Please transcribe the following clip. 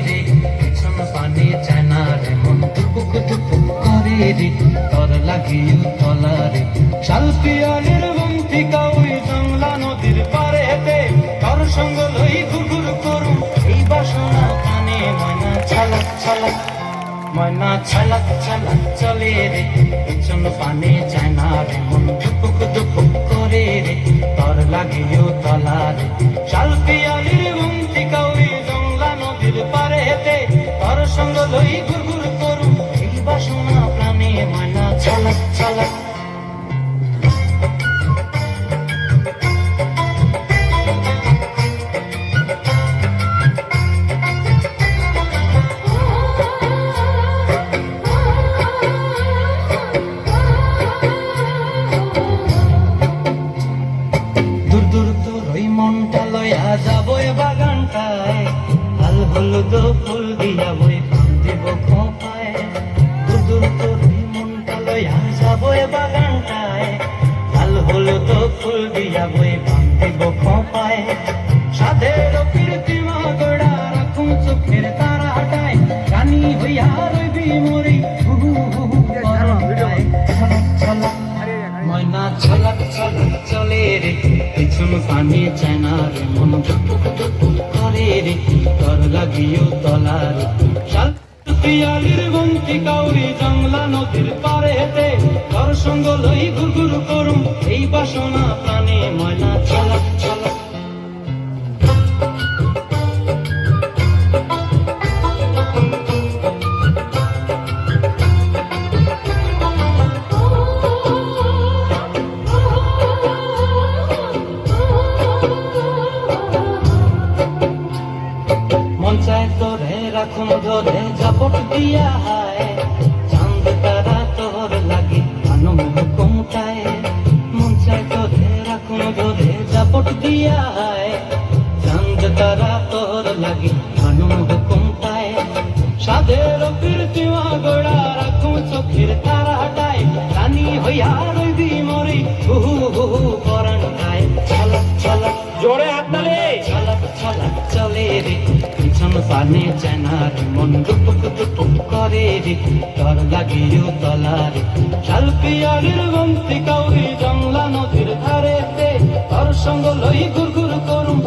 রে, পিছন পানে চায় না রে, মন টুপুক টুপুক করে রে, তর লাগিও তলা রে। শালপিয়ালির বন্তি কাউরি জংলা নদীর পারে হেতে, তর সঙ্গ লই ঘুরঘুর করুম এই বাসনা কানে। ময়না ছালাক ছালাক, ময়না ছালাক ছালাক চলে রে, পিছন পানে চায় না রে, মন টুপুক টুপুক করে রে, তর লাগিও তলা রে। শালপিয়ালির বন্তি কাউরি জংলা নদীর পারে হেতে, তর সঙ্গ লই ঘুরঘুর করুম এই বাসনা প্রাণে। ময়না ছালাক ছালাক। দূর দূর তোর ওই মনটা লয়া যাবো এ বাগানটায়, লাল হলুদ ফুল দিয়া বই পান দিব খোঁপায়। দূর দূর তোর ওই মনটা লয়া যাবো এ বাগানটায়, লাল হলুদ ফুল দিয়া বই পান দিব খোঁপায়। সাধের কীর্তিমা গোড়া রাখুন চোখের তারা হাটায়, রানী হইয়া রইবি মরি ময়না ছলাক ছলাক চলে রে, পিছন পানে চায় না রে, মন টুপুক টুপুক করে রে, তর লাগিও তলা রে। শালপিয়ালির বন্তি কাউরি জংলা নদীর পারে হেতে, তর সঙ্গ লই ঘুরঘুর করুম এই বাসনা প্রাণে। ময়না ছলাক ছলাক। মন চায় তোরে রাখুন ধরে ঝাপট দিয়া হায়, চাঁদ তারা তোর লাগি আনম হুকুমটায়। মন চায় তোরে রাখুন ধরে ঝাপট দিয়া হায়, চাঁদ তারা তোর লাগি আনম হুকুমটায়। সাধের কীর্তিমা গোড়া রাখুন চোখের তারা হাটায়, রানী হইয়া রইবি মরি হুহু হুহু পরাণ গায়। ছলাক ছলাক জোরে হাততালি। ছলাক ছলাক চলে রে, পিছন পানে চায় না রে, মন টুপুক টুপুক করে রে, তর লাগিও তলা রে। শালপিয়ালির বন্তি কাউরি জংলা নদীর ধারেতে, তর সঙ্গ লই ঘুরঘুর করুম